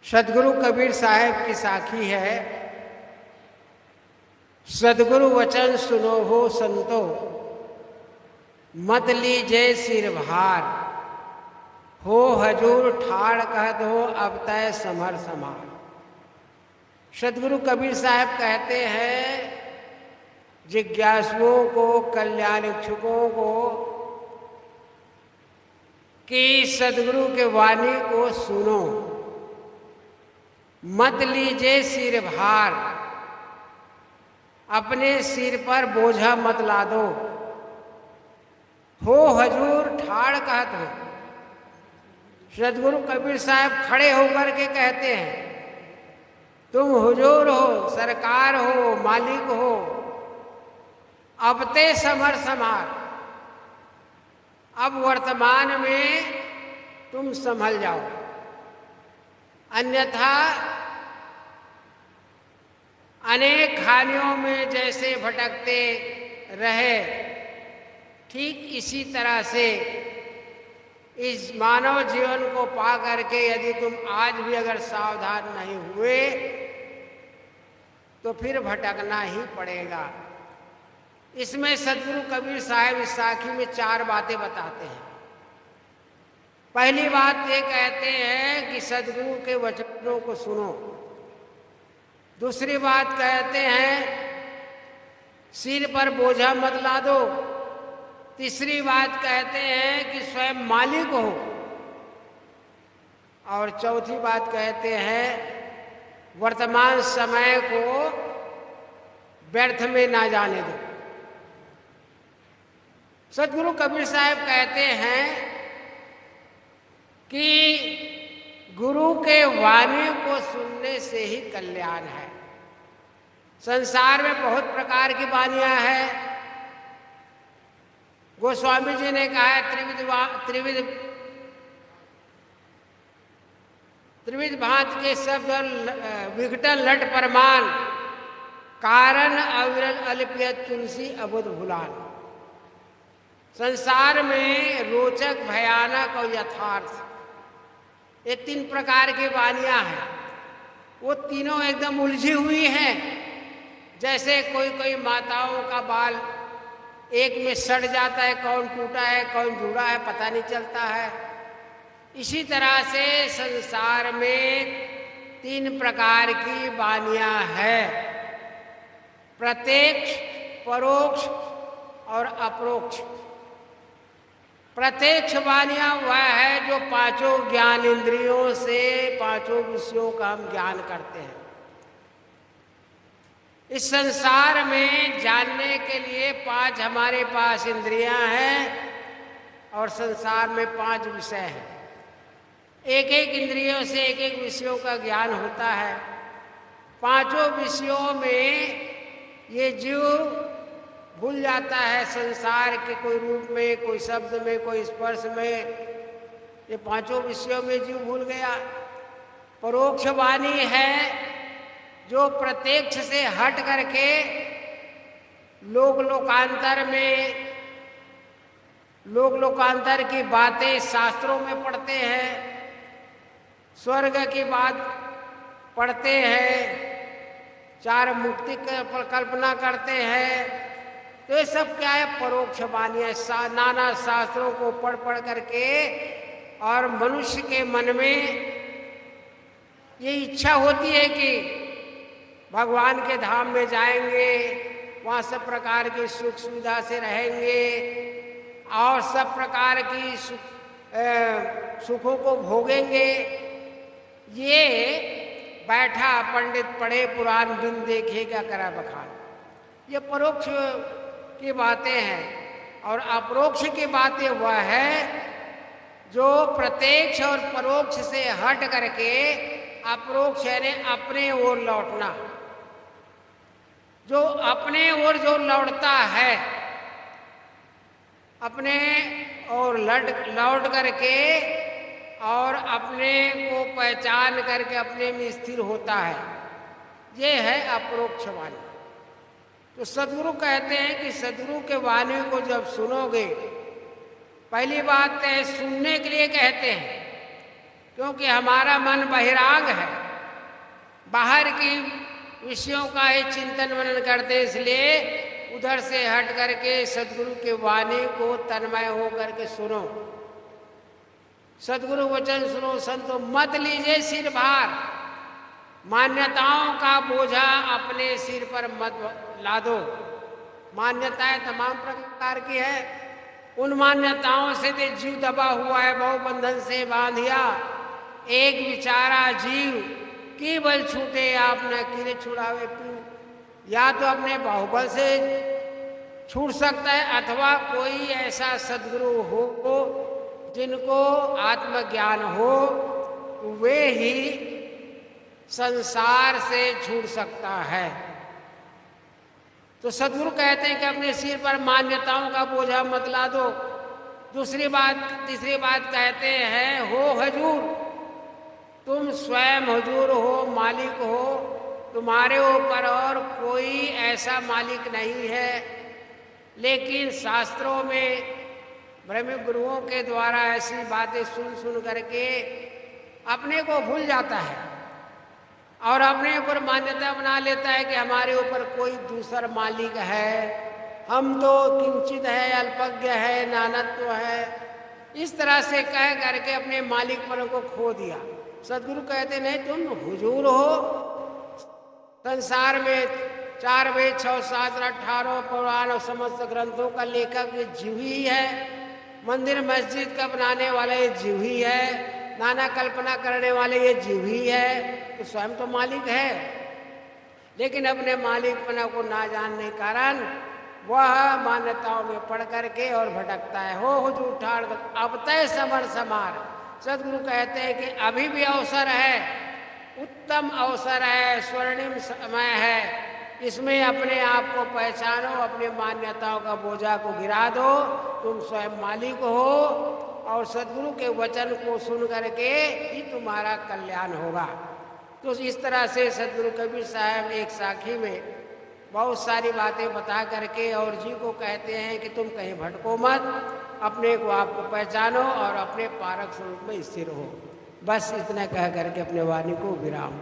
सदगुरु कबीर साहब की साखी है, सदगुरु वचन सुनो हो संतो, मत लीजे सिर भार, हो हजूर ठाड़ कहत हो अब तय समर समार। सदगुरु कबीर साहब कहते हैं जिज्ञासुओं को, कल्याण इच्छुकों को कि सदगुरु के वाणी को सुनो, मत लीजिए सिर भार, अपने सिर पर बोझा मत लादो, हो हजूर ठाड़ कहत हो। सदगुरु कबीर साहब खड़े होकर के कहते हैं तुम हुजूर हो, सरकार हो, मालिक हो, अब ते समर समार, अब वर्तमान में तुम संभल जाओ, अन्यथा अनेक खानियों में जैसे भटकते रहे, ठीक इसी तरह से इस मानव जीवन को पा करके यदि तुम आज भी अगर सावधान नहीं हुए तो फिर भटकना ही पड़ेगा। इसमें सदगुरु कबीर साहब इस साखी में 4 बातें बताते हैं। पहली बात ये कहते हैं कि सदगुरु के वचनों को सुनो। दूसरी बात कहते हैं सिर पर बोझा मत लादो। तीसरी बात कहते हैं कि स्वयं मालिक हो। और चौथी बात कहते हैं वर्तमान समय को व्यर्थ में ना जाने दो। सदगुरु कबीर साहब कहते हैं कि गुरु के वाणी को सुनने से ही कल्याण है। संसार में बहुत प्रकार की वाणियां हैं। गोस्वामी जी ने कहा है त्रिविध भांत के शब्द विघटन लट परमान, कारण अविरल अल्पियत तुलसी अबुध भुलान। संसार में रोचक, भयानक और यथार्थ, ये 3 प्रकार की वाणियां हैं। वो तीनों एकदम उलझी हुई हैं। जैसे कोई माताओं का बाल एक में सड़ जाता है, कौन टूटा है कौन जुड़ा है पता नहीं चलता है। इसी तरह से संसार में 3 प्रकार की वाणियां हैं, प्रत्यक्ष, परोक्ष और अपरोक्ष। प्रत्यक्ष वाणियां वह है जो 5 ज्ञान इंद्रियों से 5 विषयों का हम ज्ञान करते हैं। इस संसार में जानने के लिए 5 हमारे पास इंद्रियां हैं और संसार में 5 विषय हैं। एक इंद्रियों से एक विषयों का ज्ञान होता है। 5 विषयों में ये जीव भूल जाता है संसार के कोई रूप में, कोई शब्द में, कोई स्पर्श में। ये 5 विषयों में जीव भूल गया। परोक्ष वाणी है जो प्रत्यक्ष से हट करके लोकांतर की बातें शास्त्रों में पढ़ते हैं, स्वर्ग की बात पढ़ते हैं, 4 मुक्ति की कल्पना करते हैं। तो ये सब क्या है? परोक्ष वाणियां। नाना शास्त्रों को पढ़ करके और मनुष्य के मन में ये इच्छा होती है कि भगवान के धाम में जाएंगे, वहाँ सब प्रकार की सुख सुविधा से रहेंगे और सब प्रकार की सुखों को भोगेंगे। ये बैठा पंडित पढ़े पुराण बिन देखे क्या करा बखान। ये परोक्ष की बातें हैं। और अपरोक्ष की बातें वह है जो प्रत्यक्ष और परोक्ष से हट करके अपरोक्ष यानी अपने ओर लौटना। जो अपने ओर जो लौटता है, अपने और लौट करके और अपने को पहचान करके अपने में स्थिर होता है, ये है अपरोक्ष वाणी। तो सदगुरु कहते हैं कि सदगुरु के वाणी को जब सुनोगे, पहली बात है सुनने के लिए कहते हैं क्योंकि हमारा मन बहिराग है, बाहर की विषयों का ही चिंतन मनन करते, इसलिए उधर से हट करके सदगुरु के वाणी को तन्मय हो करके सुनो, सदगुरु वचन सुनो। संतो मत लीजिए सिर भार, मान्यताओं का बोझा अपने सिर पर मत लादो। मान्यताएं तमाम प्रकार की है, उन मान्यताओं से तो जीव दबा हुआ है, बहु बंधन से बांधिया एक विचारा जीव, केवल छूटे आप न किरे छुड़ावे पीऊ। या तो अपने बाहुबल से छूट सकता है, अथवा कोई ऐसा सदगुरु हो जिनको आत्मज्ञान हो, वे ही संसार से छूट सकता है। तो सदगुरु कहते हैं कि अपने सिर पर मान्यताओं का बोझा मत ला दो। तीसरी बात कहते हैं, हो हजूर, तुम स्वयं हुजूर हो, मालिक हो, तुम्हारे ऊपर और कोई ऐसा मालिक नहीं है। लेकिन शास्त्रों में ब्रह्म गुरुओं के द्वारा ऐसी बातें सुन सुन करके अपने को भूल जाता है और अपने ऊपर मान्यता बना लेता है कि हमारे ऊपर कोई दूसरा मालिक है, हम तो किंचित है, अल्पज्ञ है, नानत्व है। इस तरह से कह करके अपने मालिकपन को खो दिया। सदगुरु कहते नहीं, तुम हुजूर हो। संसार में 4 वेद 6 शास्त्र 18 पुराण और समस्त ग्रंथों का लेखक ये जीव ही है, मंदिर मस्जिद का बनाने वाला ये जीव ही है, नाना कल्पना करने वाले ये जीव ही है, तो स्वयं तो मालिक है। लेकिन अपने मालिकपना को ना जानने के कारण वह मान्यताओं में पड़ करके और भटकता है। हो हुजूर ठाड़ अब तय समर समार। सदगुरु कहते हैं कि अभी भी अवसर है, उत्तम अवसर है, स्वर्णिम समय है, इसमें अपने आप को पहचानो, अपने मान्यताओं का बोझा को गिरा दो, तुम स्वयं मालिक हो और सदगुरु के वचन को सुन करके ही तुम्हारा कल्याण होगा। तो इस तरह से सदगुरु कबीर साहब एक साखी में बहुत सारी बातें बता करके और जी को कहते हैं कि तुम कहीं भटको मत, अपने को आपको पहचानो और अपने पारक स्वरूप में स्थिर हो। बस इतना कह करके अपने वाणी को विराम।